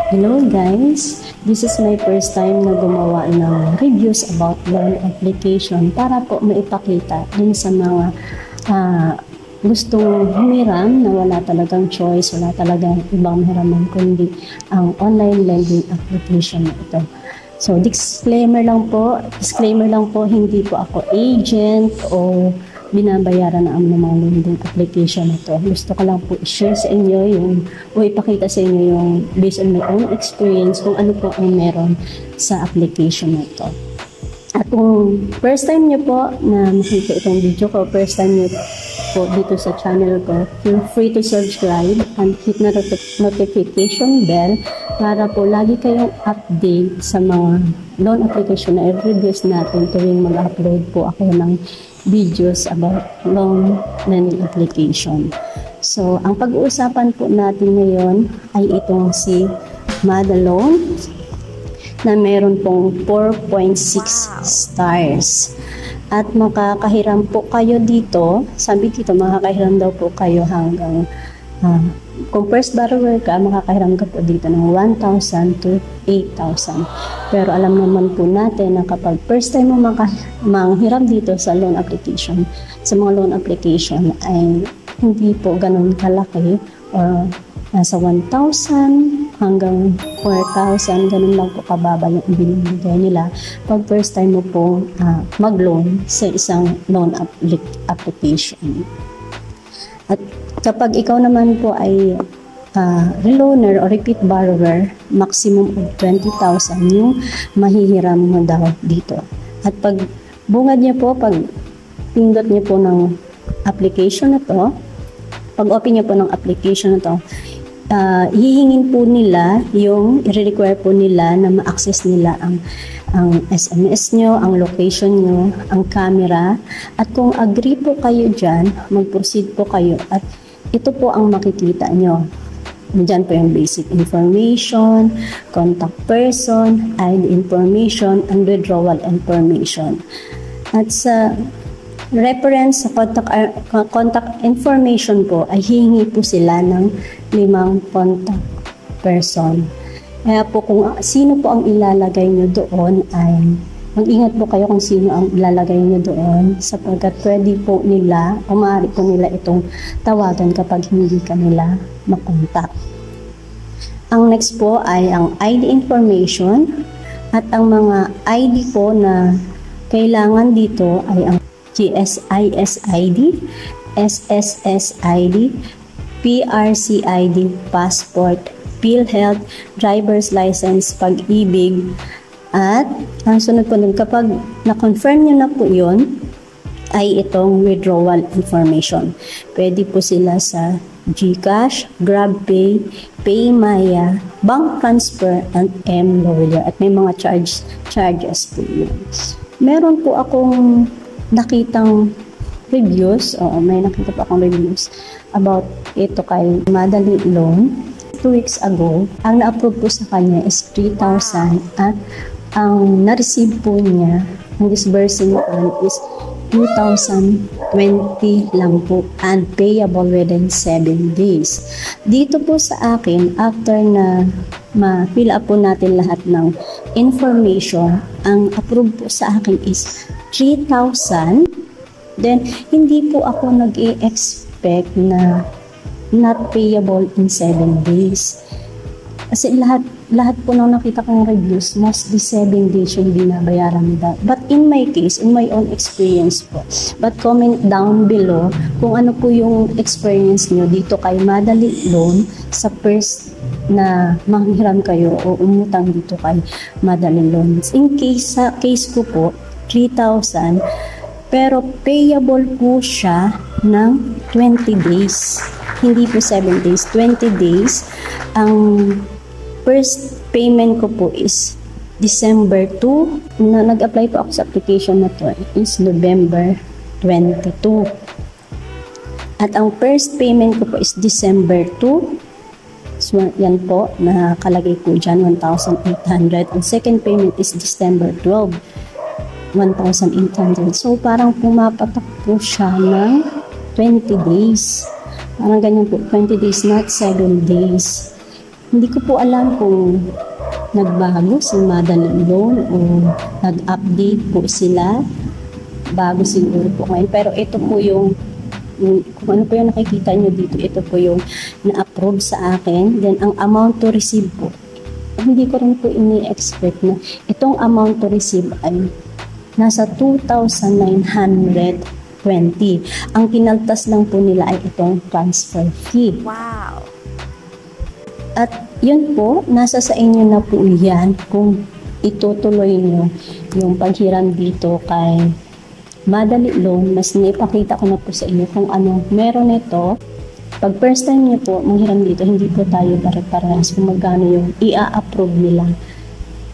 Hello guys, this is my first time na gumawa ng reviews about loan application para po maipakita din sa mga gustong humiram na wala talagang choice, wala talagang ibang hiraman kundi ang online lending application na ito. So disclaimer lang po, hindi po ako agent o binabayaran na ang mga lending application na ito. Gusto ko lang po i-share sa inyo o ipakita sa inyo yung based on my own experience kung ano po ang meron sa application na ito. At kung first time nyo po na makita itong video ko, first time nyo po dito sa channel ko, feel free to subscribe and hit na notification bell para po lagi kayong update sa mga loan application na reviews natin tuwing mag-upload po ako ng videos about loan lending application. So, ang pag-uusapan po natin ngayon ay itong si Madaloan na meron pong 4.6 stars. At makakahiram po kayo dito, sabi dito makakahiram daw po kayo hanggang kung first borrower ka, makakahiram ka po dito ng 1,000 to 8,000. Pero alam naman po natin na kapag first time mo manghiram dito sa loan application, sa mga loan application ay hindi po ganun kalaki or nasa 1,000 hanggang 4,000, ganun lang po kababa yung ibinibigay nila pag first time mo po mag-loan sa isang loan application. At kapag ikaw naman po ay reloaner o repeat borrower, maximum of 20,000 yung mahihiram mo daw dito. At pag bungad niya po, pag pindot niya po ng application na to, pag open niya po ng application na to, hihingin po nila yung i-require po nila na ma-access nila ang SMS nyo, ang location nyo, ang camera, at kung agree po kayo dyan, mag-proceed po kayo at ito po ang makikita nyo. Diyan po yung basic information, contact person, ID information, and withdrawal information. At sa reference sa contact information po ay hihingi po sila ng 5 contact person. Kaya po kung sino po ang ilalagay nyo doon ay mag-ingat po kayo kung sino ang ilalagay nyo doon sapagkat pwede po nila o maaari po nila itong tawagan kapag hindi ka nila makontak. Ang next po ay ang ID information at ang mga ID po na kailangan dito ay ang GSIS-ID, SSS-ID, PRC-ID, passport, PhilHealth, driver's license, pag-ibig, at ang sunod po nun, kapag na-confirm nyo na po yun, ay itong withdrawal information. Pwede po sila sa GCash, GrabPay, PayMaya, bank transfer, and M-Lawyer. At may mga charges po yun. Meron po akong nakitang reviews, may nakita po akong reviews about ito kay Madaloan. 2 weeks ago, ang na-approve po sa kanya is 3,000 at ang na-receive po niya, ang disbursing fund is 2,020 lang po and payable within 7 days. Dito po sa akin, after na ma-fill up po natin lahat ng information, ang approve po sa akin is 3,000. Then, hindi po ako nag-i-expect na not payable in 7 days. Kasi lahat po nang nakita kong reviews, mostly 7 days yung binabayaran nila. But in my case, in my own experience po. But comment down below kung ano po yung experience nyo dito kay Madaloan sa first na manghiram kayo o umutang dito kay Madaloan. In case, sa case ko po, 3,000, pero payable po siya ng 20 days. Hindi po 7 days, 20 days. Ang first payment ko po is December 2. Nag-apply po ako sa application na to is November 22. At ang first payment ko po is December 2. So, yan po, nakalagay po dyan, 1,800. And second payment is December 12. 1,800. So, parang pumapatak po siya ng 20 days. Parang ganyan po, 20 days, not 7 days. Hindi ko po alam kung nagbago si Madali Loan o nag-update po sila. Bago siguro po ngayon. Pero ito po yung kung ano po yung nakikita nyo dito, ito po yung na-approve sa akin. Then, ang amount to receive po, hindi ko rin po ini-expect na itong amount to receive ay nasa 2,920. Ang kinaltas lang po nila ay itong transfer fee. Wow! At yun po, nasa sa inyo na po yan kung itutuloy nyo yung paghiram dito kay Madali Loan. Mas naipakita ko na po sa inyo kung ano meron ito. Pag first time nyo po manghiram dito, hindi po tayo pare-parehas kung magkano yung i-approve nila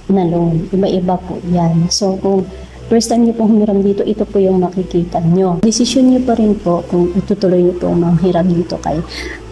na loan. Iba-iba po yan. So kung first time nyo po humiram dito, ito po yung makikita nyo. Desisyon nyo pa rin po kung itutuloy nyo po manghiram dito kay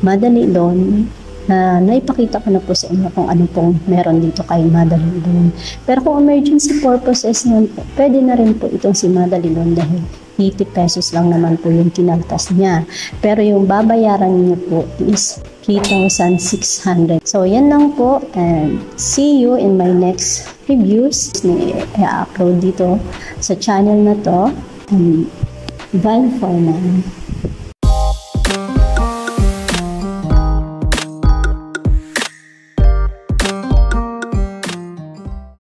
Madali Loan. Naipakita ko na po sa inyo kung ano pong meron dito kay Madali Loan. Pero kung emergency purposes naman po, pwede na rin po itong si Madali Loan dahil 80 pesos lang naman po yung kinaltas niya. Pero yung babayaran niyo po is 3,600. So yan lang po, and see you in my next reviews na i-upload dito sa channel na to. And bye for now.